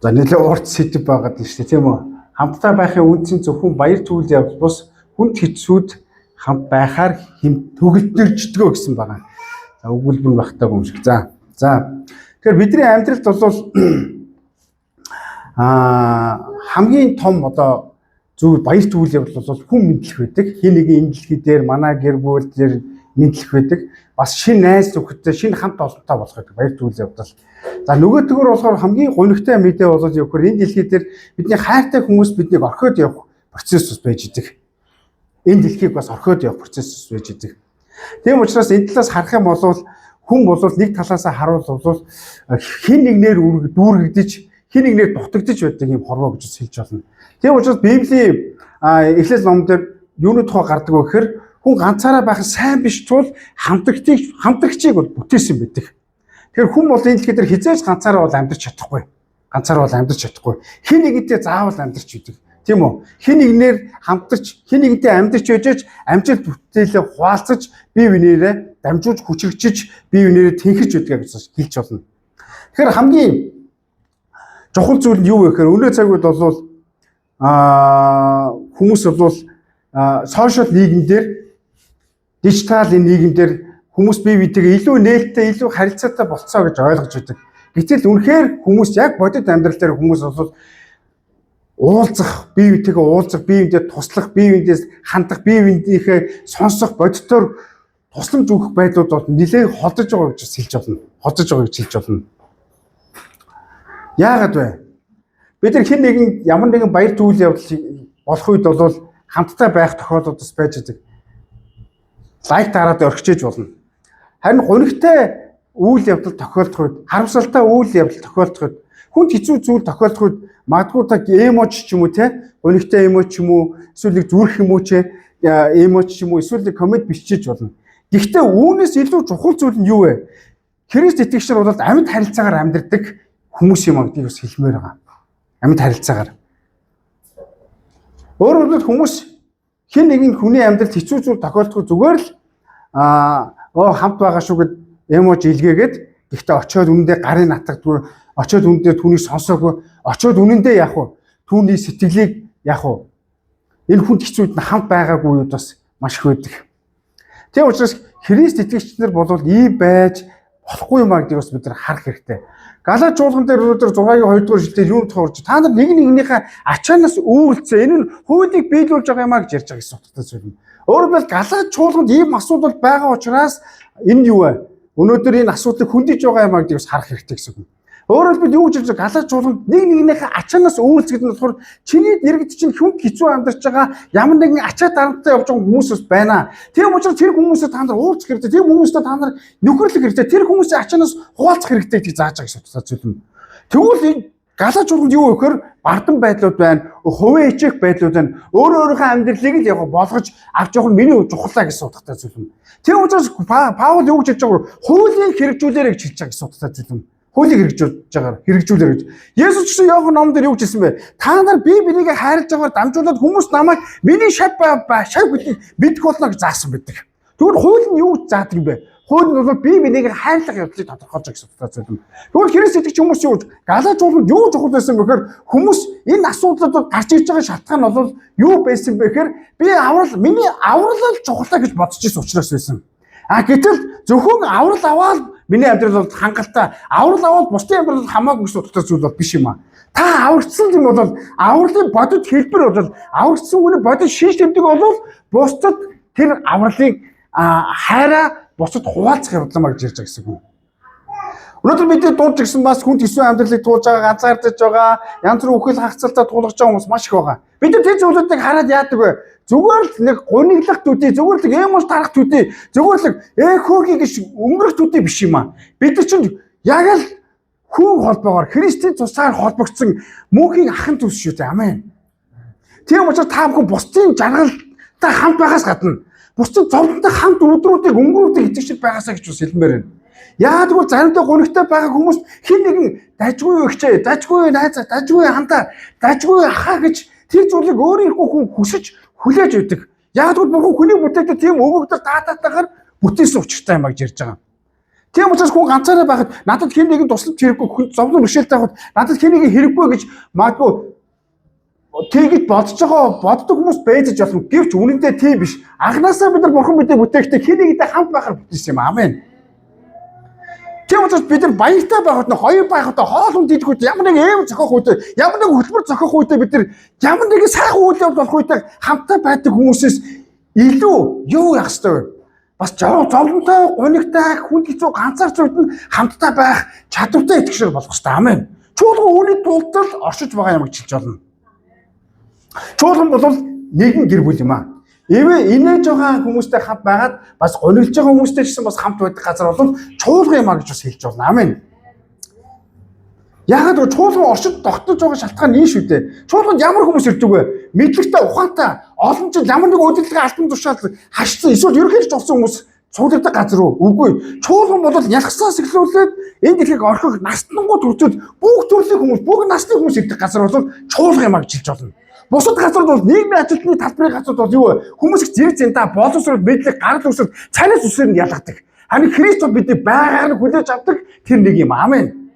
За нэлээд урт сэдв байгаад нь шүү дээ тийм үү. Хамтдаа байхын үндсэн зөвхөн баяр түүл явдал бус хүнд хэцүүд хамт байхаар төгөлдөрждгөө гэсэн байгаа. За өгүүлбэр нь багтааг юм шиг. За тэгэхээр бидний амьдралд бол хамгийн том одоо зөв баяр түүл явдал бол хүн мэдлэх байдаг. Хин нэгэн энэ дэлхий дээр манай гэр бүл дээр мэдлэх байдаг. Бас шинэ найз нөхөдтэй шинэ хамт олонтой болох гэдэг баяр түүл явдал. За нөгөө төгөр болохоор хамгийн гонигтай мэдээ болоод явахаар энэ дэлхий дээр бидний хайртай хүмүүс биднийг орхиод явах процесс бас байж идэг. Энэ дэлхийг бас орхиод явах процесс байж идэг. Тийм учраас энэ талаас харах юм бол хүн бол нэг талаасаа харуул хин нэгнээр дүүргэгдэж хин нэгнээр дутагдж байдаг юм хорвоо гэж хэлж болно. Тийм учраас Библийн Эхлэл ном дээр юуны тухай гардаг вэ гэхээр хүн ганцаараа байх сайн биш тул хамтрагчийг бол бүтээсэн байдаг. Тэгэхээр хүн бол энэ дэлхий дээр хизээж ганцаараа бол амьдрч чадахгүй. Хин нэгэнтэй заавал амьдрч идэг. Тийм үү? Хин нэгнээр хамтарч, хин нэгэнтэй амьдрч байж амжилт бүтээлээ хуваалцаж, бие биенээрээ дамжуулж хүчрэгчиж, бие биенээрээ тэнхэж байдаг гэж хэлж болно. Тэгэхээр хамгийн чухал зүйл нь юу вэ гэхээр өнөө цаг үед бол хүмүүс бол сошиал нийгэмдэр дижитал нийгэмдэр хүмүүс бие биетэйгээ илүү нээлттэй, илүү харилцаатай болцоо гэж ойлгож байдаг. Гэтэл үнэхээр хүмүүс яг бодит амьдрал дээр хүмүүс бол уулзах, бие биетэйгээ уулзах, бие биендээ туслах, бие биендээс хандах, бие биендийнхээ сонсох, бодитоор тусламж өгөх байдлууд бол нэлээд холдож байгаа гэж хэлж болно. Яагаад вэ? Бид нар хэн нэгэн ямар нэгэн баяр түүл явдал болох үед бол хамтдаа байх тохиолдол бас байж байгаа. Лайк дараад орхичээж болно. Харин гонигтай үйл явдал тохиолдох үед, харамсалтай үйл явдал тохиолдох үед, хүнд хэцүү зүйл тохиолдох үед магадгүй та эмоч ч юм уу те, гонигтай эмоч ч юм уу, эсвэл нэг зүрх эмоч эмоч ч юм уу, эсвэл нэг коммент бичиж болно. Гэхдээ үүнээс илүү чухал зүйл нь юу вэ? Христ итгэгч нар бол амьд харилцаагаар амьдардаг хүмүүс юм аа гэдгийг бас хэлмээр байгаа. Амьд харилцаагаар. Өөрөөр хэлбэл хүмүүс хэн нэгэн хүний амьдралд хэцүү зүйл тохиолдох зүгээр л хамт байгаа шүү гэд эмоч илгээгээд гэхдээ очиод үнэндээ гарын натагдгүй, очиод үнэндээ түүнийг сонсоогүй, очиод үнэндээ яах вэ? Түүний сэтгэлийг яах вэ? Энэ хүнд хэцүүд нь хамт байгаагүй үед бас маш их байдаг. Тийм учраас Христ итгэгч нар бол ийм байж болохгүй юм а гэдгийг бас бид нар харах хэрэгтэй. Галаат чуулган дээр өнөөдөр 6-гийн 2 дугаар шүлгээр юу тохиолж та нар нэг нэгнийхээ ачаанаас үйлцээ энэ нь хуулийг биелүүлж байгаа юм а гэж ярьж байгаа гэсэн утгатай зүйл юм. Өөрөөр хэлбэл галаат чуулганд ийм асуудал байгаа учраас энэ юу вэ? Өнөөдөр энэ асуудлыг хөндөж байгаа юм а гэдгийг бас харах хэрэгтэй гэсэн үг. Өөрөөр хэлбэл юу гэж хэлж галаат чуулганд нэг нэгнийхээ ачаанаас үйлцэх гэдэг нь болохоор чиний дэргэд чинь хүн хэцүү амьдарч байгаа ямар нэгэн ачаа дарамттай явж байгаа хүмүүс бас байна. Тийм учраас тэр хүмүүсээ та нар уулзах хэрэгтэй. Тийм хүмүүстэй та нар нөхөрлөх хэрэгтэй. Тэр хүмүүсийн ачаанаас хуваалцах хэрэгтэй гэж зааж байгаа гэсэн утгатай зүйл юм. Тэгвэл энэ галаат чуулганд юу вэ гэхээр бардам байдлууд байна, хувийн хичээх байдлууд байна. Өөрийнхөө амьдралыг л яг болгож авч явах нь миний чухлаа гэсэн утгатай зүйл юм. Тийм учраас Паул юу гэж хэлж байгаа вэ? Хуулийн хэрэгжүүлээрэй гэж хэлж байгаа гэсэн утгатай зүйл юм. Хуулийг хэрэгжүүлээ гэж. Есүс ч Иохан номон дээр юу гэж хэлсэн бэ? Та нар бие биенийг хайрлаж байгаагаар дамжуулаад хүмүүс намайг миний шав бидэх болно гэж заасан байдаг. Тэгвэл хууль нь юу заадаг юм бэ? Хууль нь бол бие биенийг хайрлах явдлыг тодорхойлж байгаа гэсэн утгатай зүйл юм. Тэгвэл Христ итгэж хүмүүс юу галаат чуулганд юу чухал байсан бэхээр хүмүүс энэ асуудлууд гарч ирж байгаа шалтгаан нь бол юу байсан бэ гэхээр миний аврал чухалаа гэж бодож ирсэн учраас байсан. Гэтэл зөвхөн аврал аваад миний амьдрал бол хангалттай аврал аваад бусдын амьдрал хамаагүй гэсэн утгатай зүйл бол биш юм аа. Та аврагдсан юм бол авралын бодит хэлбэр бол аврагдсан хүний бодит шинж тэмдэг бол бусдад тэр авралыг хайраа бусдад хуваалцах явдлаа гэж ярьж байгаа гэсэн үг. Өнөөдөр бидний дунд гэсэн бас хүнд хэсүү амьдралыг туулж байгаа, ганцаардаж байгаа, янз бүр үхэл хагцалтаа туулгаж байгаа хүмүүс маш их байгаа. Бид нар тэр зүйлүүдийг хараад яадаг вэ? Зүгээр л нэг гониглах төдий, зүгээр л эмоц тарах төдий, зүгээр л хөөгийн гэж өнгөрөх төдий биш юм аа. Бид нар чинь яг л хүн холбоогоор Христийн цусаар холбогдсон мөнхийн ахын төс шүү дээ. Амен. Тийм учраас та бүхэн бусдын жаргалтай хамт байгаас гадна бусдын зовлонтой хамт өдрүүдийг өнгөрүүлдэг итгэж байгаасаа гэж бас хэлмээр байна. Яагаад гэвэл заримдаа гонигтай байгаа хүмүүс хэн нэгэн дажгүй өгчээ, дажгүй найзаа, дажгүй хандаа, дажгүй ахаа гэж тэр зүйлийг өөрийнхөө хүн хүсэж хүлээж өгдөг. Яагаад гэвэл бурхан хүний бүтээдэг тийм өгөгдөл даатаатайгаар бүтээсэн учиртай юм а гэж ярьж байгаа. Тийм учраас хүн ганцаараа байхад надад хэн нэгэн туслаж хэрэггүй, хүн зовлон бэрхшээлтэй байхад надад хэн нэгэн хэрэггүй гэж магадгүй тэгж боддог хүмүүс байж болно. Гэвч үнэндээ тийм биш. Анхнаасаа бид нар бурхан биднийг бүтээхдээ хэн нэгэнтэй хамт байхаар бүтээсэн юм. Амен. Тийм учраас бид нар баяртай байхад нь хоёр байхад хоол унд идэх үед ямар нэг эв зохиох үед ямар нэг хөтөлбөр зохиох үед бид нар ямар нэгэн сайхан үйл явдал болох үед хамтаа байдаг хүмүүсээс илүү юу яах ёстой вэ? Бас зовлонтой, гонигтай, хүнд хэцүү ганцаарч үед нь хамтдаа байх чадвартай итгэгчээр болох ёстой. Амен. Чуулган үүний тулд л оршиж байгаа юм гэж хэлж болно. Чуулган бол нэгэн гэр бүл юм аа. Инээж байгаа хүмүүстэй хамт байгаад бас гонигдж байгаа хүмүүстэй ч гэсэн бас хамт байдаг газар бол чуулган юм аа гэж бас хэлж болно. Амен. Яагаад гэвэл чуулган оршид тогтож байгаа шалтгаан нь шүү дээ. Чуулганд ямар хүмүүс ирдэг вэ? Мэдлэгтэй, ухаантай, олон жил ямар нэг удирдлагын альбом тушаал хашсан эсвэл ерөнхийдөө орсон хүмүүс цуглардаг газар уу? Үгүй. Чуулган бол ялхсаас эхлүүлээд энэ дэлхийг орхих настангууд хүртэл бүх төрлийн хүмүүс, бүх насны хүмүүс ирдэг газар бол чуулган юм а гэж хэлж болно. Бусад газрууд бол нийгмийн ажилтны талбарын газрууд бол юу вэ? Хүмүүс их зэрэг зэнтаа, боловсрол, мэдлэг, гарал үүсэл, цанаас үсээр нь ялгадаг. Харин Христ бидний байгаар нь хүлээж авдаг тэр нэг юм. Амен.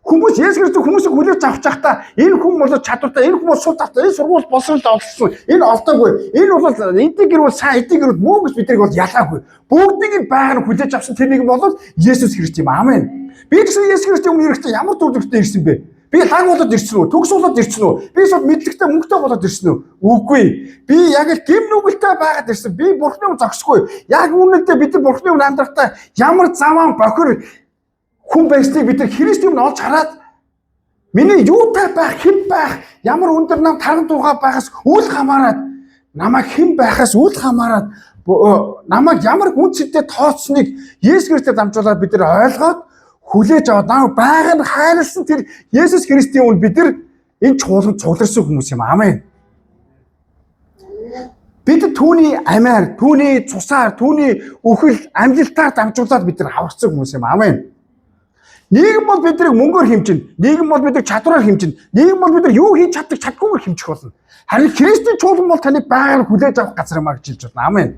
Хүмүүс Есүс Христос хүмүүсийг хүлээж авч байхдаа энэ хүн бол чадвартай, энэ хүн бол сул талтай, энэ сургууль боловсролд олсон, энэ олдоогүй, энэ бол эдийн гэр бол сайн, эдийн гэр бол муу гэж биднийг бол ялгаагүй. Бүгдийг нь байгаар нь хүлээж авсан тэр нэг бол Есүс Христ юм. Амен. Би гэсэн Есүс Христийн өмнө ирэхдээ ямар дүрдэгтэй ирсэн бэ? Би лаг болоод ирсэн үү? Төгс болоод ирсэн үү? Би шууд мэдлэгтэй мөнгөтэй болоод ирсэн үү? Үгүй. Би яг л гэм нүгэлтэй байгаад ирсэн. Би Бурхны өмнө зогсгүй. Яг үнэндээ бид нар Бурхны өмнө амьдрахдаа ямар заван бохир хүн байсныг бид нар Христийн өмнө олж хараад миний юутай байх, хэн байх, ямар өндөр нам таран тугаа байхаас үл хамааран намайг хэн байхаас үл хамааран намайг ямар үнцэнтэй тооцсныг Есүс Христээр дамжуулаад бид нар ойлгоод хүлээж аваад намайг байгаль нь хайрлсан тэр Есүс Христийн өмнө бид нар энэ чуулганд цугларсан хүмүүс юм. Амен. Бид түүний амиар, түүний цусаар, түүний үхэл, амжилтаар дамжуулаад бид нар аврагдсан хүмүүс юм. Амен. Нийгэм бол биднийг мөнгөөр хэмжинэ. Нийгэм бол биднийг чадвараар хэмжинэ. Нийгэм бол бид нар юу хийж чаддаг чадгүйгээр хэмжих болно. Харин Христийн чуулган бол таныг байгаль хүлээж авах газар юм а гэж хэлж байна. Амен.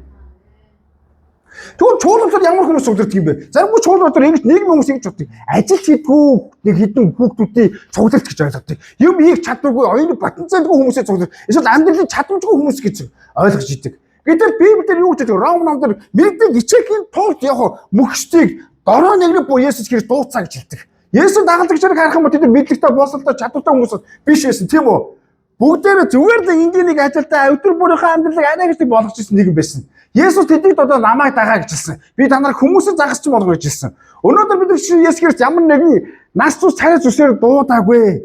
Тэгвэл чуулганаар ямар хүмүүс цуглардаг юм бэ? Зарим чуулганаар ингэж нийгмийн хүмүүс ингэж боддог. Ажил хийдгүү нэг хідэн хүүхдүүдийн цугларч гэж ойлгодог. Юм хийх чадваргүй, оюуны потенциалгүй хүмүүсээ цуглардаг. Эсвэл амьдралын чадамжгүй хүмүүс гэж ойлгож идэг. Гэтэл Библиэр юу гэж хэлдэг? Ром номдэр мэрэгдэл ичээхийн тулд яг мөхчдийг дорой нэгний буу Есүс Христ дууцаа гэж хэлдэг. Есүс дагалдагчаар харах юм бол тэд мэдлэгтэй болсолтой чадвартай хүмүүс биш байсан тийм үү? Бүгдээрээ зүгээр л энгийн нэг ажилтаа өдөр бүрийнхөө амьдралыг арай гэж болгож ирсэн нэг юм байсан. Есүс тэднийг одоо намайг дагаа гэж хэлсэн. Би та нарыг хүмүүсийг загасч болгоно гэж хэлсэн. Өнөөдөр бид Есүс Христ ямар нэгэн нас цус царай зүсээр дуудаагүй.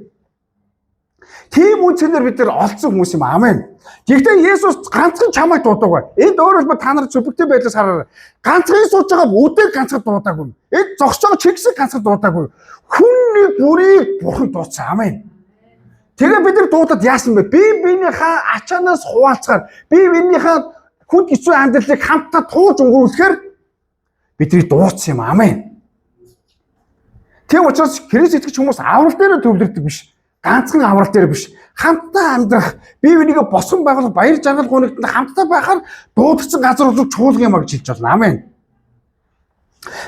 Тийм үнцээр бид нар олцсон хүмүүс юм. Амен. Гэхдээ Есүс ганцхан чамайг дуудаагүй. Энд өөрөөр та нар субъектив байдлаас хараарай. Ганцхан сууж байгаа үдэг ганцхан дуудаагүй. Энд зогсож байгаа чигсэг ганцхан дуудаагүй. Хүний бүрийг Бурхан дуудсан. Амен. Тэгээ бид нар дуудаад яасан бэ? Би биенийхээ ачаанаас хуваалцахаар, би биенийхээ хүнд хэцүү амьдралыг хамтдаа тууж өнгөрүүлэхээр бидний дуудсан юм. Амен. Тийм учраас Христ итгэж хүмүүс аврал дээр төвлөрдөг биш. Ганцхан аврал дээр биш. Хамтдаа амьдрах, бие бинийгээ босгон байгуулах, баяр жаргал гонигтанд хамтдаа байхаар дуудсан газар бол чуулган юм а гэж хэлж байна. Амен.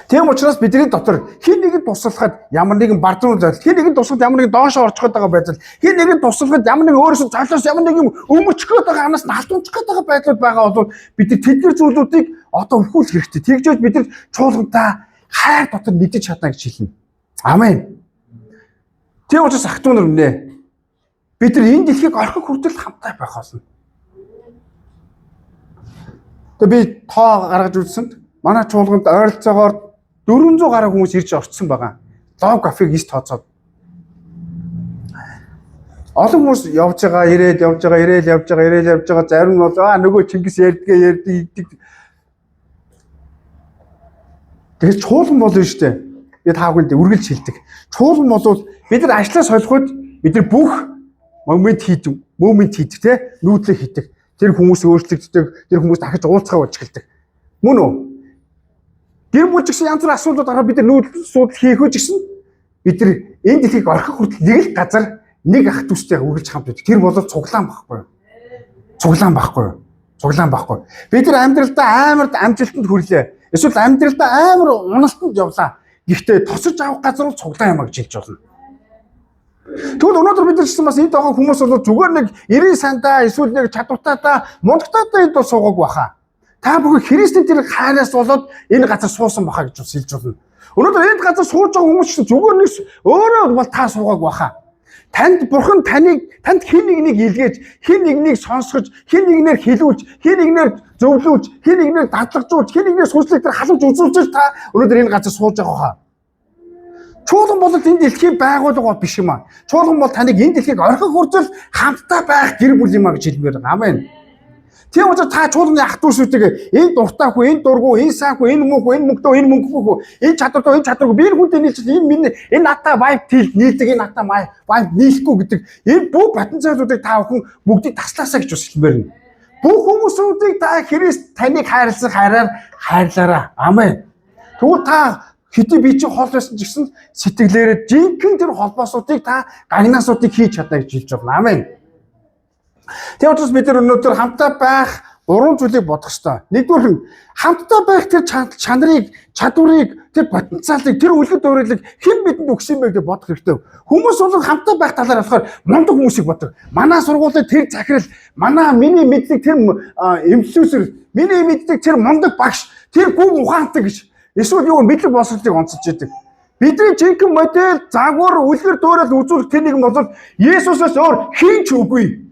Тийм учраас бидний дотор хэн нэгэн туслахад ямар нэгэн бардам зойл, хэн нэгэн туслахад ямар нэгэн доошоо орчих гээд байгаа байдал, хэн нэгэн туслахад ямар нэгэн өөрөөсөө цолоос ямар нэгэн өмөрчих гээд байгаа анаас нь алдамжих гээд байгаа байдлууд байгаа бол бид тэдгээр зүйлүүдийг одоо өвхүүлэх хэрэгтэй. Тэгжээж бид нар чуулгантай хайр дотор нэгдэж чадна гэж хэлнэ. Амен. Тийм учраас ах トゥ нар үнэ. Бид нар энэ дэлхийг орхих хүртэл хамтдаа байх болно. Тэгээ би тоо гаргаж үзсэнд манай чуулганд ойролцоогоор 400 гаруй хүмүүс ирж орцсон байгаа. Лов кафег ис тооцоод. Олон хүмүүс явж байгаа, ирээд явж байгаа, зарим нь бол нөгөө Чингис ярьдаг. Тэгэхээр чуулган болно шүү дээ. Би таагүй үргэлж хэлдэг. Чуулган бол бид нар ажлаа солиход бид нар бүх момент хийдэг те нүүдлээ хийдэг. Тэр хүмүүс өөрчлөгддөг, тэр хүмүүс дахиж уулзгаа болж эхэлдэг. Мөн үү? Гэр бүл гэсэн янз бүрийн асуудлууд гараад бид нар нүүдэл судал хийхөө гэсэн бид нар энэ дэлхийг орхих хүртэл нэг л газар нэг ах дүүстэй үргэлж хамт байдаг. Тэр бол цуглаан байхгүй юу? Цуглаан байхгүй юу? Бид нар амьдралдаа амар амжилтанд хүрлээ. Эсвэл амьдралдаа амар уналтанд явлаа. Гэхдээ тосож авах газар цуглаа юм а гэж хэлж болно. Тэгвэл өнөөдөр бид нар ч бас энд байгаа хүмүүс бол зүгээр нэг 90 сандаа эсвэл нэг чадвартайдаа мундагтайдаа энд суугааг баха. Та бүхэн Христийн тэр хайраас болоод энэ газар суусан баха гэж бас хэлж болно. Өнөөдөр энэ газар сууж байгаа хүмүүс чинь зүгээр нэг өөрөө бол та суугааг баха. Танд Бурхан танд хэн нэгнийг илгээж, хэн нэгнийг сонсгож, хэн нэгнээр хилүүлж, хэн нэгнээр зөвлүүлж, хэн нэгнээр дадлагжуулж, хэн нэгнээр сүнслэг дээр халууж үзүүлж та өнөөдөр энэ газар сууж байгаа хаа. Чуулган бол энэ дэлхийн байгууллага биш юм аа. Чуулган бол таныг энэ дэлхийг орхих хүртэл хамтдаа байх гэр бүл юм а гэж хэлмээр байгаа. Амен. Тийм учраас та чуулганы ах дүүсүүдээ энэ дуртайхгүй, энэ дургүй, энэ сайнгүй, энэ мөнхөө, энэ мөнгөтэй, энэ мөнгөгүй, энэ чадвартай, энэ чадваргүй би хүнтэй нийлж энэ миний энэ натаа vibe тэл нийлдэг, энэ натаа vibe нийлэхгүй гэдэг энэ бүх потенциалуудыг та бүхэн бүгдийг таслаасаа гэж хэлмээр байна. Бүх хүмүүсүүдийг та Христ таныг хайрлсан хайраар хайрлаарай. Амен. Тэгвэл та хэдий би чи хол байсан ч гэсэн сэтгэлээрээ жинхэнэ тэр холбоосуудыг та гагнаасуудыг хийж чадна гэж хэлж байна. Амен. Тийм учраас бид нар өнөөдөр хамтдаа байх 3 зүйлийг бодох ёстой. Нэгдүгээр нь хамтдаа байх тэр чанарыг, чадварыг, тэр потенциалыг, тэр үлгэр дуурайлыг хэн бидэнд өгсөн бэ гэж бодох хэрэгтэй. Хүмүүс бол хамтдаа байх талаар болохоор мундаг хүмүүсийг боддог. Манай сургуулийн тэр захирал, миний мэддэг тэр эмчилсүр, миний мэддэг тэр мундаг багш, тэр гүн ухаантай гэж эсвэл юу мэдлэг боловсролыг онцолж идэг. Бидний жинхэнэ модель, загвар, үлгэр дуурал үзүүлэх тэр нэг нь бол Есүсээс өөр хэн ч үгүй.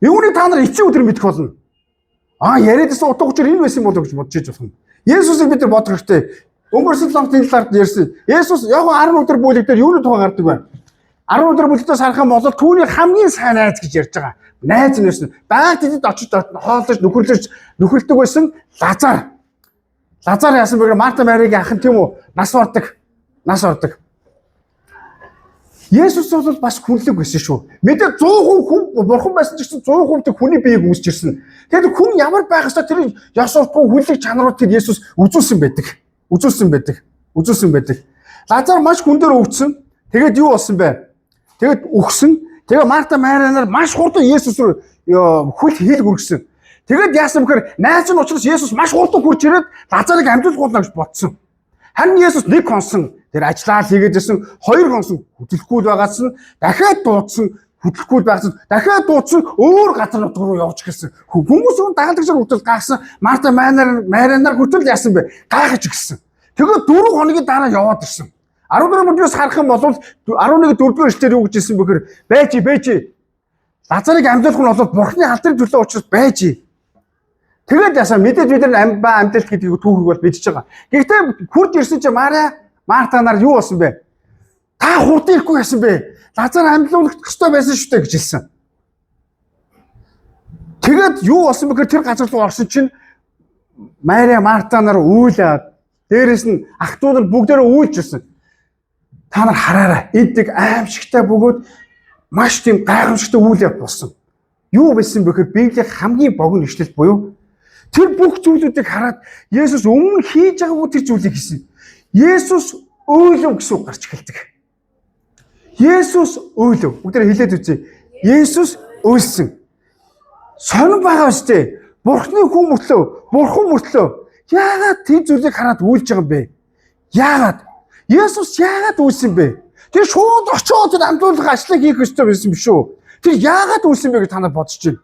Юуны та нар эцсийн өдөр мэдэх болно. Яриадсан утга учир энэ байсан болов гэж бодож иж болох юм. Есүсийг бид нар бодох хэрэгтэй. Өнгөрсөн ламтын талаар ярьсан. Есүс яг 10 өдөр бүлэг дээр юуны тухай гардаг вэ? 10 өдөр бүлэгтээс харах юм бол түүний хамгийн сайн найз гэж ярьж байгаа. Найз нь байсан. Байг тэдэд очиж хооллож нөхөрлөдөг байсан Лазар. Лазар яасан бэ? Марта Маригийн ах нь тийм үү? Нас ордог. Есүс бол бас хүнлэг байсан шүү. Мэдээ 100% хүн бурхан байсан ч гэсэн 100% тэр хүний биеийг үүсч ирсэн. Тэгэхээр хүн ямар байх ёстой тэр ёс суртахуун хүнлэг чанарууд тэр Есүс үзүүлсэн байдаг. Лазар маш хүн дээр өвдсөн. Тэгээд юу болсон бэ? Тэгээд өгсөн. Тэгээ Марта Марианаар маш хурдан Есүс рүү хөл хил хүргэсэн. Тэгээд яасан бэхээр найз нь учраас Есүс маш хурдан хурж ирээд Лазарыг амжилуулна гэж бодсон. Харин Есүс нэг хонсон тэр ажиллаа хийгээдсэн 2 хонсон хөдөлгөхгүй байгаас нь дахиад дуудсан хөдөлгөхгүй байгаас дахиад дуудсан өөр газар нутг руу явж гэлсэн. Хүмүүс өн дагалдагчаар хүртэл гайхсан. Марта Марианаар хүртэл яасан бэ? Гайхаж гисэн. Тэгээд 4 хоногийн дараа яваад ирсэн. 14 мөрөөс харах юм бол 11 4-р эшлэлээр юу гэж хэлсэн бэхээр байж. Лазарыг амжилуулах нь бол Бурхны алдрын төлөө учраас байж. Тэгээд ясаа мэдээж бид нар амжилт гэдгийг түүхийг бол мэдчихэж байгаа. Гэхдээ хурд ирсэн чинь Марта нар юу болсон бэ? Та хурд ирэхгүй яасан бэ? Лазар амжилуулах ёстой байсан шүү дээ гэж хэлсэн. Тэгээд юу болсон бэхээр тэр газар руу орсон чинь Мария Марта нар үйлээд дээрэс нь ах トゥ нар бүгдээрээ үйлж ирсэн. Та нар хараарай. Эддэг аимшигтай бөгөөд маш тийм гайхамшигтай үйл явдал болсон. Юу байсан бэхээр Библийн хамгийн богино ишлэл буюу тэр бүх зүйлүүдийг хараад Есүс өмнө хийж байгаагүй тэр зүйлийг хийсэн. Есүс өөлөв гэсэн үг гарч эхэлдэг. Есүс өөлөв. Бүгдээ хэлээд үзье. Есүс өөлсөн. Сонирн байгаа үстэй. Бурхны хүн мөртлөө. Яагаад тэр зүйлийг хараад өөлж байгаа юм бэ? Яагаад? Есүс яагаад өөлсөн бэ? Тэр шууд очоод тэр амдуулах ажлыг хийх ёстой байсан биш үү? Тэр яагаад өөлсөн бэ гэж та нар бодож байна?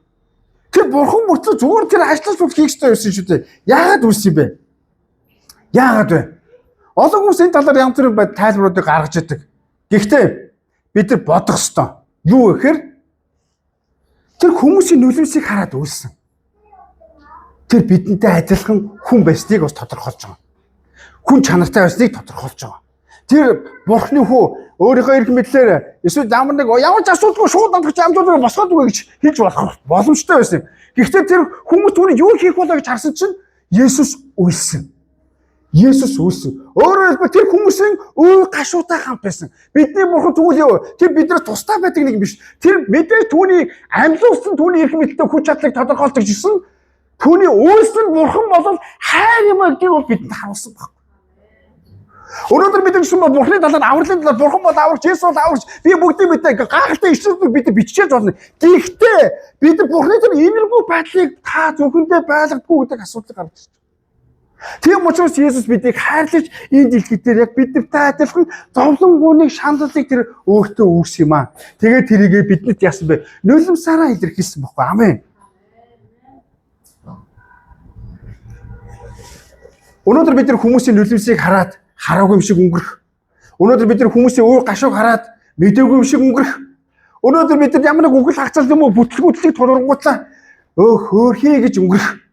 Тэр бурхан мөртлөө зүгээр тэр ажлаас бол хийх ёстой байсан шүү дээ. Яагаад үсэн бэ? Яагаад вэ? Олон хүмүүс энэ талаар янз бүрийн тайлбаруудыг гаргаж идэг. Гэхдээ бид нар бодох ёстой. Юу гэхээр тэр хүмүүсийн нүлэмсийг хараад үлсэн. Тэр бидэнтэй адилхан хүн байсныг бас тодорхойлж байгаа. Хүн чанартай байсныг тодорхойлж байгаа. Тэр бурхны хүү өөрийнхөө эрх мэдлээр эсвэл ямар ч асуудалгүй шууд амтгч амжуулах босгоод үгүй гэж хэлж болох боломжтой байсан. Гэхдээ тэр хүмүүс түүний юу хийх болоо гэж харсан чинь Есүс үлсэн. Өөрөөр хэлбэл тэр хүмүүсийн үе гашуутай хамт байсан. Бидний бурхан тэгвэл юу? Тэр биднээс тустай байдаг нэг юм биш. Тэр мэдээ түүний амьлуулсан түүний эрх мэдэлтэй хүч чадлыг тодорхойлдог гэсэн түүний үйлсэн бурхан бол хайр юм гэдгийг бол бидэнд харуулсан баг. Өнөөдөр бид гэсэн бол бурхны талаар авралын талаар бурхан бол аврагч, Есүс бол аврагч. Би бүгдийг мэдээ гайхалтай ишлэлүүд бид биччихэж болно. Гэхдээ бид бурхны тэр иймэрхүү байдлыг та зөвхөндөө байлгадаггүй гэдэг асуудал гарч ирж байна. Тийм учраас Есүс бидийг хайрлаж энэ дэлхий дээр яг бидэртэй адилхан зовлонгуудыг шаналлыг тэр өөртөө үүс юм аа. Тэгээд тэрийгээ биднэрт яасан бэ? Нулимсаараа илэрхийлсэн баггүй. Амен. Өнөөдөр бид нар хүмүүсийн нулимсыг хараад хараагүй юм шиг өнгөрөх. Өнөөдөр бид нар хүмүүсийн уур гашууг хараад мэдээгүй юм шиг өнгөрөх. Өнөөдөр бид нар ямар нэг үгэл хагцал юм уу бүтлгүүтлийг тулгуурлаа. Хөөхий гэж өнгөрөх.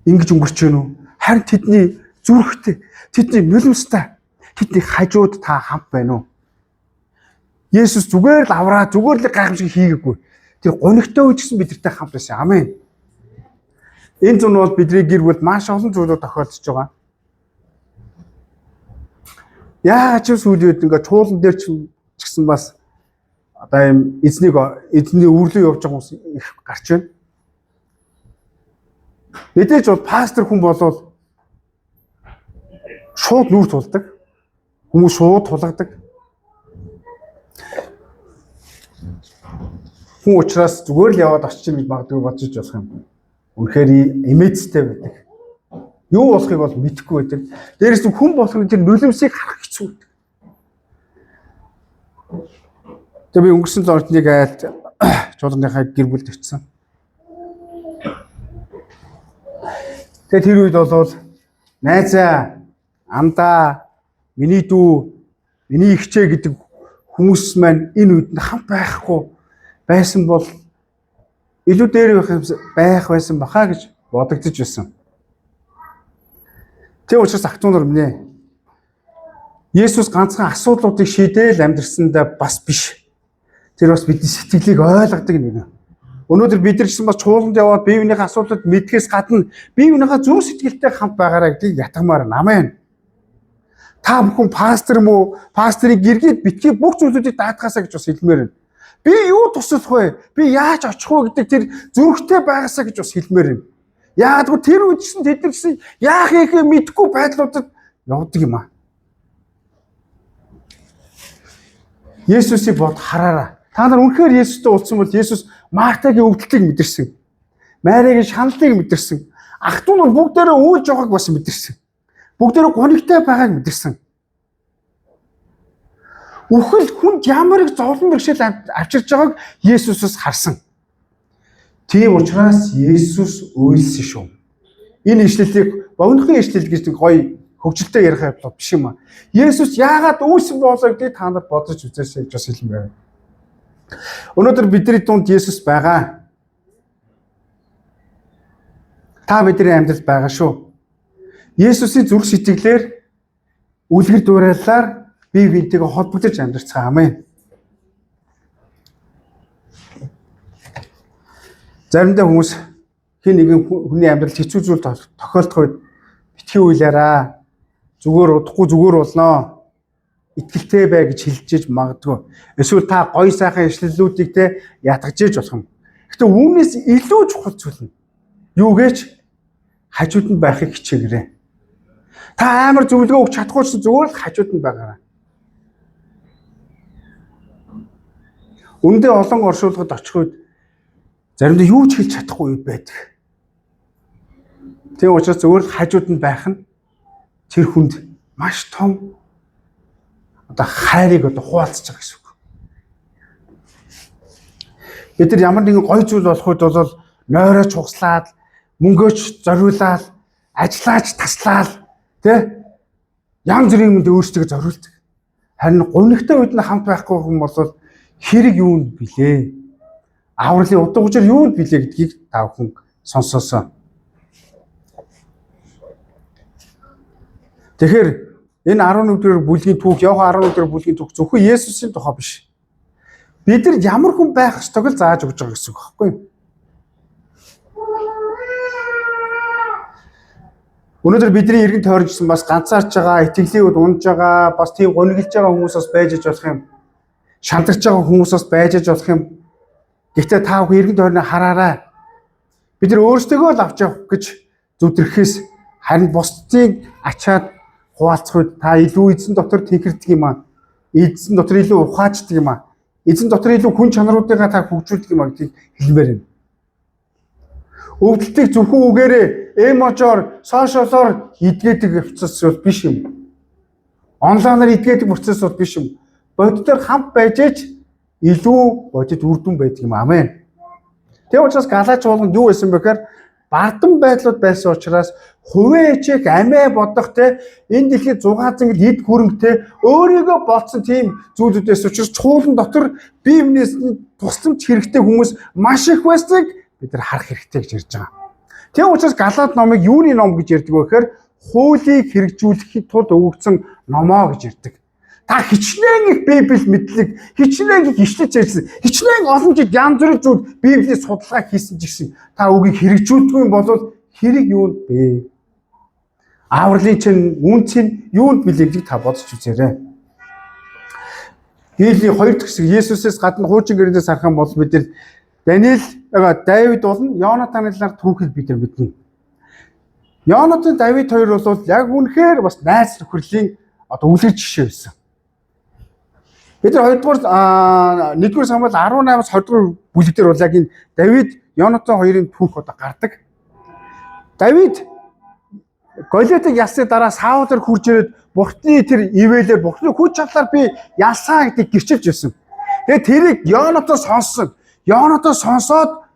Ингэж өнгөрч гэнэ үү? Харин тэдний зүрхтэй, тэдний нулимстай, тэдний хажууд та хамт байна уу? Есүс зүгээр л авраа, зүгээр л гайхамшиг хийгээгүй. Тэр гонигтой үжигсэн бидэртэй хамт байсан. Амен. Энэ зүйл бол бидний гэр бүлд маш олон зүйлүүд тохиолдож байгаа. Яагаад ч сүүлийн үед ингээд чуулган дээр ч гэсэн бас одоо юм эзний үрлөө явж байгаа хүмүүс их гарч байна. Мэдээж бол пастор хүн болвол шууд нүүр тулдаг. Хүмүүс шууд тулгадаг. Хүн учраас зүгээр л яваад очиж гэж магадгүй бодож болох юм. Үнэхээр имэжтэй байдаг. Юу болохыг бол мэдэхгүй байдаг. Дээрээс нь хүн болох нь тэр нулимсыг харах хэцүү байдаг. Тэгээ би өнгөрсөн л ордныг айлт чуулганыхаа гэр бүлд очсон. Тэгээд тэр үед бол найзаа, амдаа, миний дүү, миний ихчээ гэдэг хүмүүс маань энэ үед хамт байхгүй байсан бол илүү дээр байх байсан баха гэж бодогдож байсан. Тэг учраас ах トゥ нар минь Есүс ганцхан асуудлуудыг шийдээл амьдрсандаа бас биш. Тэр бас бидний сэтгэлийг ойлгодог нэг. Өнөөдөр бид нар гэсэн бас чуулганд яваад бие биенийхээ асуудлууд мэдхээс гадна бие биенийхээ зүрх сэтгэлтэй хамт байгаарай гэдгийг ятгамаар. Амен. Та бүхэн пастор муу, пастрыг гэргээд битгий бүх зүйлүүдийг даатгаасаа гэж бас хэлмээр байна. Би юу туслах вэ? Би яаж очих вэ гэдэг тэр зүрхтэй байгаасаа гэж бас хэлмээр байна. Яагадгүй тэр үдсэн тэд нар гэсэн яах ихээ мэдгүй байдлуудад явдаг юм аа. Есүсийг бод хараараа. Та нар үнэхээр Есүстэй уулзсан бол Есүс Мартагийн өвдөлтийг мэдэрсэн. Мариагийн шаналлыг мэдэрсэн. Ах トゥ нар бүгдээрээ үйлж байгааг бас мэдэрсэн. Бүгдээрээ гонигтай байгааг мэдэрсэн. Үхэл хүнд ямар их зовлон бэрхшээл авчирч байгааг Есүсээс харсан. Тийм учраас Есүс үйлсэн шүү. Энэ ишлэлийг богинохон ишлэл гэж гоё хөгжилтэй ярих явдал биш юм аа. Есүс яагаад үйлсэн болоо гэдгийг та нар бодож үзээсэй гэж бас хэлмээр. Өнөөдөр бидний дунд Есүс байгаа. Та бидний амьдралд байгаа шүү. Есүсийн зүрх сэтгэлээр үлгэр дуурайлаар бие биентэйгээ холбогдож амьдарцгаа. Амен. Заримдаа хүмүүс хэн нэгэн хүний амьдралд хэцүү зүйл тохиолдох үед битгий уйлаараа. Зүгээр удахгүй зүгээр болноо. Итгэлтэй бай гэж хэлжээж магадгүй. Эсвэл та гоё сайхан ишлэлүүдийг те ятгажээж болох юм. Гэхдээ үүнээс илүү чухал зүйл нь юу гэж хажууд нь байхыг хичээгээрэй. Та амар зөвлөгөө өгч чадахгүй ч зүгээр л хажууд нь байгаарай. Үндэ олон оршуулгад очих үед заримдаа юу ч хэлж чадахгүй үед байдаг. Тийм учраас зүгээр л хажууд нь байх нь тэр хүнд маш том одоо хайрыг одоо хуваалцаж байгаа гэсэн үг. Бид нар ямар нэгэн гоё зүйл болох үед бол нойроо чухслаад, мөнгөөч зориулаад, ажиллаач таслаад, тэ янз бүрийн юмд өөрсдөө зориулдаг. Харин гонигтай үед нь хамт байхгүй хүн бол хэрэг юунд билээ? Авралын утга учир юунд билээ гэдгийг та бүхэн сонсоосоо. Тэгэхээр энэ 11-р бүлгийн түүх, Иохан 11-р бүлгийн түүх зөвхөн Есүсийн тухай биш. Бид нар ямар хүн байх ёстойг л зааж өгч байгаа гэсэн үг байхгүй юу? Өнөөдөр бидний эргэн тойрогчсон бас ганцаарч байгаа, итгэлийн үед унж байгаа, бас тийм гониглж байгаа хүмүүсээс байж болох юм. Шантарч байгаа хүмүүсээс байж болох юм. Гэхдээ та бүхэн эргэн тойрны хараарай. Бид нар өөрсдөө л авч явах гэж зүвтрэхээс харин бусдыг ачаад хуваалцах үед та илүү эзэн дотор тэнхэрдэг юм аа. Эзэн дотор илүү ухаачдаг юм аа. Эзэн дотор илүү хүн чанаруудыгаа та хөгжүүлдэг юм аа гэдгийг хэлмээр байна. өвдөлтийг зөвхөн үгээрээ эможоор, сошиалоор идгээдэг процесс бол биш юм. Онлайнаар идгээдэг процесс бол биш юм. Боддоор хамт байж илүү бодит үр дүн байдаг юм. Амен. Тэгээ учраас Галаач болгонд юу байсан бэ гэхээр бардам байдлууд байсан учраас хувийн эчээг амиа бодох те энэ дэлхийд 6 зангид эд хөрөнгөтэй өөрийгөө болцсон тийм зүйлүүдээс учраас чуулган дотор бие биенээс тусламж хэрэгтэй хүмүүс маш их байсныг бид нар харах хэрэгтэй гэж ярьж байгаа. Тэгээ учраас Галаат номыг юуны ном гэж ярьдаг вэ гэхээр хуулийг хэрэгжүүлэхэд тулд өгөгдсөн номоо гэж ярьдаг. Та хичнээн их Библи мэдлэг, хичнээн их ишлэж ярьсан, хичнээн олон жил янз бүрийн зүйл Библийг судалгаа хийсэн ч гэсэн та үгийг хэрэгжүүлдэггүй юм бол хэрэг юунд бэ? Авралын чинь үн чинь юунд билээ та бодож үзээрэй. Биелийн 2 дахь хэсэг Есүсээс гадна хуучин гэрнээс харах юм бол бид нар Даниэл, Давид болон Йонатаны талаар түүхийг бид нар мэднэ. Йонатан, Давид хоёр бол яг үнэхээр бас найз нөхөрлийн үлгэр жишээ байсан. Бид нар 2-р 1-р Самуэль 18-аас 20-р бүлэг дээр бол яг энэ Давид, Йонатан хоёрын түүх гардаг. Давид Голиатыг ялсны дараа Саулаар хурж ирээд Бурхны тэр ивэлээр Бурхны хүч чадлаар би ялсаа гэдэг гэрчилж байсан. Тэгээд тэрийг Йонатан сонссон. Йонатан сонсоод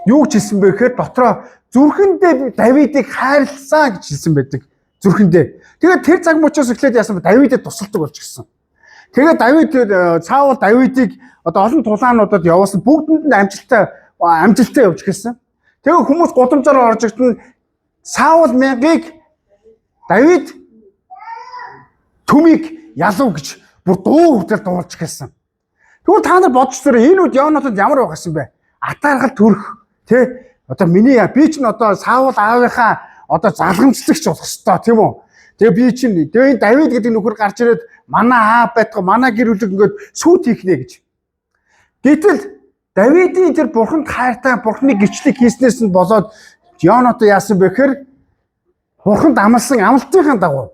юу гэж хэлсэн бэ гэхээр дотроо зүрхэндээ Давидыг хайрлсан гэж хэлсэн байдаг. Зүрхэндээ. Тэгээд тэр цаг мөчөөс эхлээд яасан бэ? Давидэд тусалдаг болж гисэн. Тэгээд Давид Саул Давидыг олон тулаануудад явуулсан бүгдэнд нь амжилттай явж гисэн. Тэгээд хүмүүс гудамжаар орж ирсэн Саул мянгийг Давид төмийг ялуу гэж бүр дуу хүртэл дуулж гэлсэн. Тэгвэл та нар бодчихсороо энэ үед Йонатанд ямар байгаасан бэ? Атаархал төрөх тий миний би ч Саул аавынхаа залгамжлагч болох ёстой тийм үү? Тэгээ би чинь энэ Давид гэдэг нөхөр гарч ирээд манай аав байтга манай гэр бүлийг ингээд сүйт хийхнэ гэж. Гэтэл Давидын тэр бурханд хайртай бурхны гэрчлэг хийснээс нь болоод Йонатан яасан бэ гэхээр бурханд амласан амлалтынхаа дагуу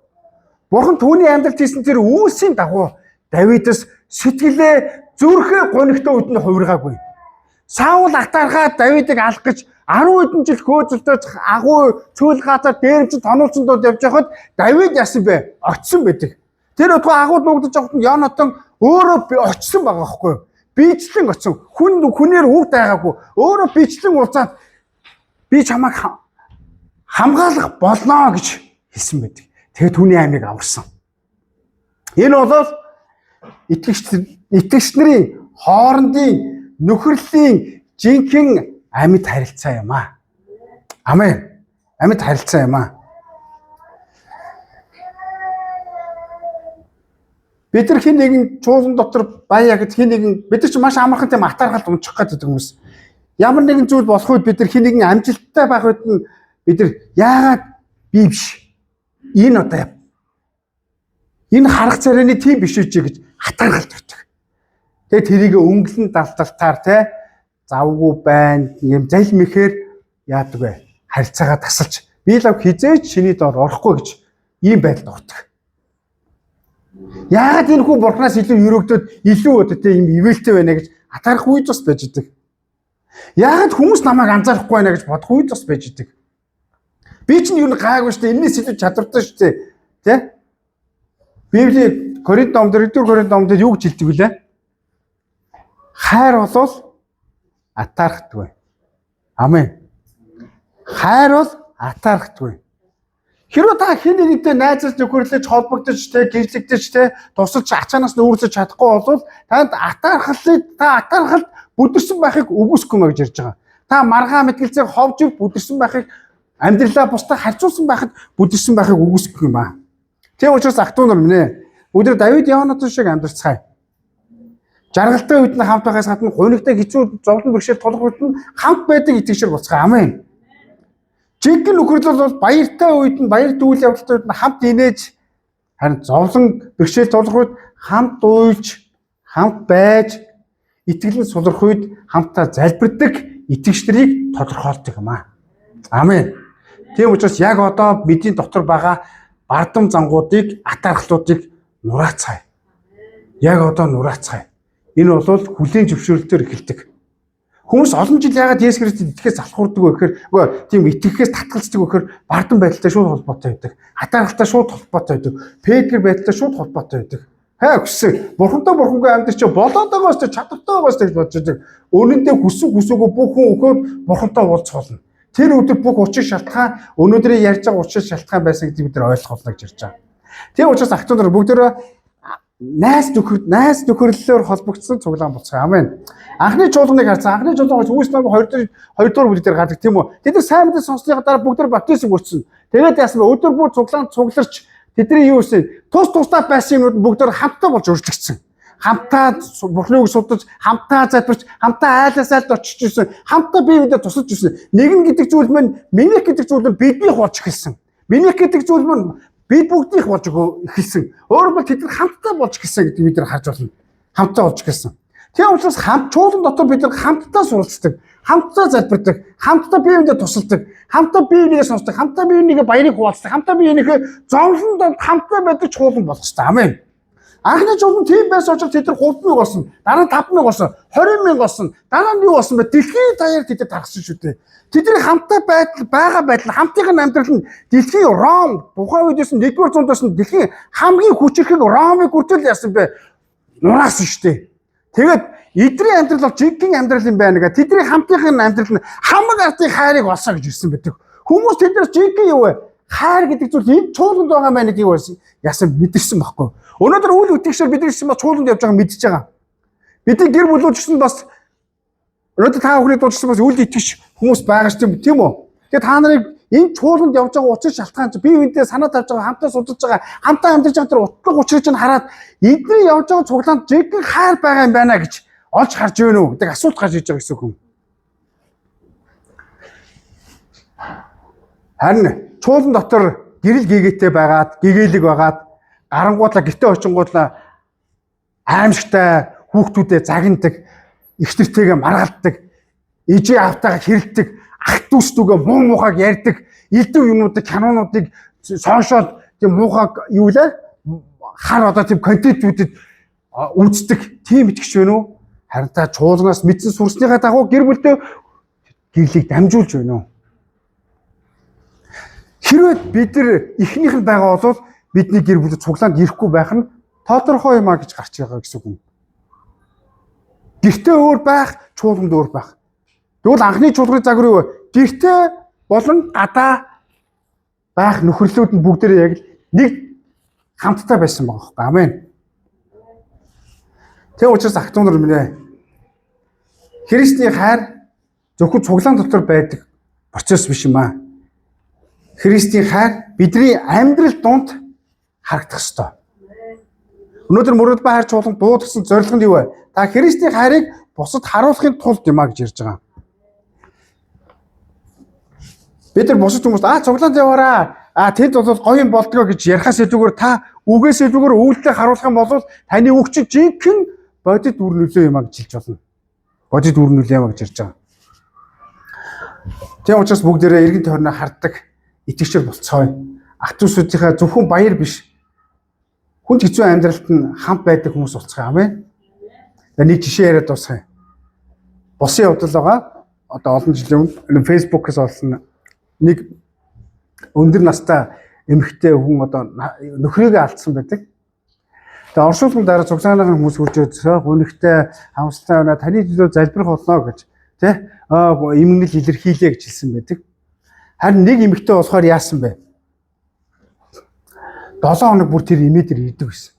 бурхан түүний амьдралд хийсэн тэр үйлсийн дагуу Давидас сэтгэлээ зүрхээ гонигтой үед нь хувиргаагүй. Саул атаархаад Давидыг алах гэж 10 хэдэн жил хөөцөлтөж агуу цөөл газар дээрэмч тонуулцсандууд явж байхад Давид яасан бэ? Очсон байдаг. Тэр утга агуу нуугдаж явахад Йонатан өөрөө очсон байгаа байхгүй юу? Бичлэн очсон. Хүнээр үг дайгаагүй. Өөрөө бичлэн уулзаад би чамайг хамгаалах болно гэж хэлсэн байдаг. Тэгээ түүний аймыг аварсан. Энэ бол итгэгч нарын хоорондын нөхөрлийн жинхэнэ амьд харилцаа юм аа. Амен. Амьд харилцаа юм аа. Бид нар хин нэгэн чуулган дотор баяа гэж хин нэгэн бид нар ч маш амархан тийм атаархалд унчих гэдэг хүмүүс. Ямар нэгэн зүйл болох үед бид нар хин нэгэн амжилттай байх үед нь бид нар яагаад би биш. Энэ харах царайны тийм биш үү гэж атаархалд өгдөг. Тэгээ тэрийг өнгөлн далталтаар те завгүй байна. Ийм залмихээр яадаг вэ? Харилцаагаа тасалж би лав хизээч шиний доор орохгүй гэж ийм байдалд ордог. Яагаад энэ хүн бурхнаас илүү өрөөгдөд илүү тийм ивэлтэй байна гэж атаарх үед бас байж идэг. Яагаад хүмүүс намайг анзаарахгүй байна гэж бодох үед бас байж идэг. Би ч юу гайгүй шүү дээ. Энэс илүү чадвартай шүү дээ. Тэ? Библи Коринт номдэр 4 Коринт номдэр юу гэж хэлдэг вүлээ? Хайр болвол атаархдаггүй. Амен. Хайр бол атаархдаггүй. Хэрвээ та хэн нэгэнтэй найзаас нөхөрлөж холбогдож тэ гэрлэгдэж тэ тусалж ачаанаас нь өөрсөж чадахгүй бол танд атаархалд бүдэрсэн байхыг үгүйсэхгүй мэ гэж ярьж байгаа. Та маргаа мэтгэлцээг ховж бүдэрсэн байхыг амьдралаа бусдад харьцуулсан байхад бүдэрсэн байхыг үгүйсэхгүй юм аа. Тийм учраас ах トゥ нар минь өдөр Давид Йонатан шиг амьдарцгаая. Жаргалтай үед нь хамт байхаас гадна гунигтай хэцүү зовлон бэрхшээл тулах үед нь хамт байдаг итгэгчэр болцгаая. Амен. Жинхэнэ нөхөрлөл бол баяртай үед нь баяр дүүл явдалтай үед нь хамт инээж харин зовлон бэрхшээл тулах үед хамт уйлж хамт байж итгэлэн сулрах үед хамтаа залбирдаг итгэгч нарыг тодорхойлдог юм аа. Амен. Тийм учраас яг одоо бидний дотор байгаа бардам зангуудыг атаархлуудыг нураацгаая. Яг одоо нураацгаая. Энэ бол хүлийн зөвшөөрлөлтөөр эхэлдэг. Хүмүүс олон жил яагаад Есүс Христэд итгэхээс залхуурдаг вэ гэхээр үгүй тийм итгэхээс татгалздаг вэ гэхээр бардам байдалтай шууд холбоотой байдаг. Хатаархалтай шууд холбоотой байдаг. Петр байдалтай шууд холбоотой байдаг. Хүссэн. Бурхангүй амьд чи болоод байгаас ч чадвартай байгаас гэж бодож байгаа. Өнөөдөө хүсээгөө бүх хүн өгөөд бурхантай уулзах болно. Тэр өдөр бүх учир шалтгаан өнөөдрийн ярьж байгаа учир шалтгаан байсан гэдгийг бид нар ойлгох болно гэж ярьж байгаа. Тийм учраас ах トゥ нар бүгдөө найс нөхөрлөлөөр холбогдсон цуглаан болцгоо. Амен. Анхны чуулганыг харсан. Анхны чуулган Үгс номын 2 дугаар бүлэг дээр гардаг тийм үү? Тэд нар сайн мэдээ сонссныхаа дараа бүгд баптизм хүртсэн. Тэгээд яасан бэ? Өдөр бүр цуглаан цугларч тэдний юу вэ? Тусдаа байсан юмуд бүгд хамтдаа болж өржигдсэн. Хамтдаа Бурхныг судалж, хамтдаа залбирч, хамтдаа айлаас айлд очиж ирсэн. Хамтдаа бие биендээ тусалж ирсэн. Нэгэн гэдэг зүйл маань минийх гэдэг зүйл нь биднийх болж эхэлсэн. Минийх гэдэг зүйл маань бид бүгдийнх болж эхэлсэн. Өөрөөр хэлбэл тэд нар хамтдаа болж эхэлсэн гэдгийг бид нар харж байна. Хамтдаа болж эхэлсэн. Тийм учраас чуулган дотор бид нар хамтдаа суралцдаг, хамтдаа залбирдаг, хамтдаа бие биендээ тусалдаг, хамтдаа бие бинийгээ сонсдог, хамтдаа бие бинийгээ баярыг хуваалцдаг, хамтдаа бие бинийгээ зовлонд хамтдаа байдаг чуулган болох хэрэгтэй. Амен. Анхны чуулган тийм байсан учраас тэд нар 3,000 болсон, дараа нь 5,000 болсон, 20,000 болсон, дараа нь юу болсон бэ? Дэлхийн даяар тэд тархсан шүү дээ. Тэдний хамтаа байгаа байдал, хамтын амьдрал нь дэлхийн Ром, тухайн үедээс 1-р зуундаас нь дэлхийн хамгийн хүчирхэг Ромыг хүртэл яасан бэ? Нураасан шүү дээ. Тэгээд эдний амьдрал бол жинхэнэ амьдрал юм байна гэ. Тэдний хамтын амьдрал нь хамаг артын хайрыг олсоо гэж ирсэн байдаг. Хүмүүс тэднээс жинхэнэ юу вэ? Хайр гэдэг зүйл энэ чуулганд байгаа маа гэдгийг яасан мэдэрсэн байхгүй. Өнөөдөр үйл үтгэгчээр бид ирсэн ба чуулганд явж байгаа мэдчихэж байгаа. Бидний гэр бүлүүдсэн бас өнөөдөр та бүхний дуудсан бас үйл итгэж хүмүүс байгаа шүү дээ тийм үү? Тэгээд та нарыг энэ чуулганд явж байгаа учир шалтгаан чи бие биендээ санаа тавьж байгаа, хамтаа судалж байгаа, хамтаа амьдарч байгаа тэр утлаг учрыг чинь хараад эдний явж байгаа цуглаанд жинхэнэ хайр байгаа юм байна гэж олж харж байна уу гэдэг асуулт гарч иж байгаа гэсэн хүн. Харин чуулган дотор гэрэл гээгээтэй байгаад, гэгээлэг байгаад, гарангуудлаа гитэ очингуудлаа аимшигтай хүүхдүүдэд загнадаг, их нэртэйгээ маргалддаг, ижээ автаагаа хэрэлдэг, ах дүүсдүүгээ муу муухайг ярьдаг, элдв юмнуудыг, кинонуудыг соошоод тийм муухайг юу лээ? Хар одоо тийм контентүүдэд үздэг тийм итгэж байна уу? Харин та чуулганаас мэдсэн сурсныхаа дагуу гэр бүлдээ гэрлийг дамжуулж байна уу? Хэрвээ бид нар ихнийх нь байгаа бол бидний гэр бүл цуглаанд ирэхгүй байх нь тодорхой юм а гэж гарч байгаа гэсэн үг юм. Гэртээ өөр байх, чуулганд өөр байх. Тэгвэл анхны чуулганы загвар юу вэ? Гэртээ болон гадаа байх нөхөрлөлүүд нь бүгдээрээ яг нэг хамтдаа байсан байгаа байхгүй. Амен. Тэг учраас ах トゥ нар минь ээ. Христийн хайр зөвхөн цуглаан дотор байдаг процесс биш юм аа. Христийн хайр бидний амьдрал донд харагдах ёстой. Өнөөдөр мөрөд ба хайр чуулганд дуудсан зорилго нь юу вэ? Та Христийн хайрыг бусад харуулахын тулд юм а гэж ярьж байгаа. Бид нар бусад хүмүүст цуглаанд яваараа. Тэд бол гоё юм болдгоо гэж ярихаас илүүгээр та үгээс илүүгээр үйлдэл харуулах юм бол таны үг чинь жинхэнэ бодит үр нөлөө юм а гэж хэлж болно. Бодит үр нөлөө юм а гэж ярьж байгаа. Тийм учраас бүгдээрээ эргэн тойрноо харддаг итгэгчээр болцгоё. Ах トゥ сүдийнхаа зөвхөн баяр биш. Хүнд хэцүү амьдралд нь хамт байдаг хүмүүс болцгоё. Амен. Нэг жишээ яриад дуусгая. Босын явдал байгаа. Одоо олон жилийн өмнө Facebook-ээс олсон нэг өндөр настай эмэгтэй хүн одоо нөхрийгөө алдсан байдаг. Тэгээ оршуулгын дараа цуглааныхаа хүмүүс хурж ирсэн. Хүнэгтэй хамсалтай байна. Таны төлөө залбирах болно гэж тий эмгэнэл илэрхийлээ гэж хэлсэн байдаг. Харин нэг эмэгтэй болохоор яасан бэ? 7 хоног бүр тэр эмээ дээр ирдэг байсан.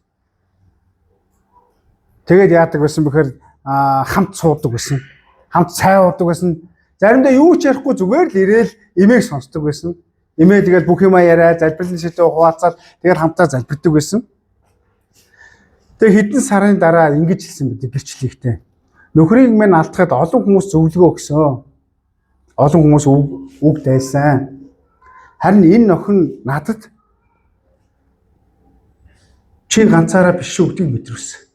Тэгээд яадаг байсан бэхээр хамт суудаг байсан. Хамт цай уудаг байсан. Заримдаа юу ч ярихгүй зүгээр л ирээл эмээг сонсдог байсан. Эмээ тэгээд бүх юм яриа, залбирлын шилээ хуваалцаад тэгээд хамтаа залбирдаг байсан. Тэгээд хэдэн сарын дараа ингэж хэлсэн байдаг гэрчлэгтэй. Нөхрийг минь алдахад олон хүмүүс зөвлөгөө өгсөн. Олон хүмүүс үг дайсан. Харин энэ нөхөн надад чи ганцаараа биш шүү гэдгийг мэдрүүлсэн.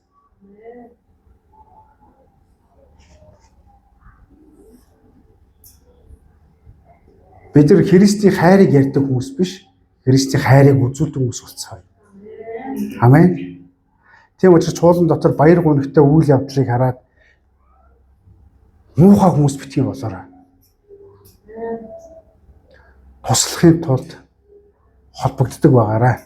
Бид нар Христийн хайрыг ярьдаг хүмүүс биш, Христийн хайрыг үзүүлдэг хүмүүс болцгоё. Амен. Тийм учраас чуулган дотор баяр гунигтай үйл явдлыг хараад муухай хүмүүс битгий болоорой. Туслахын тулд холбогддог байгаарай.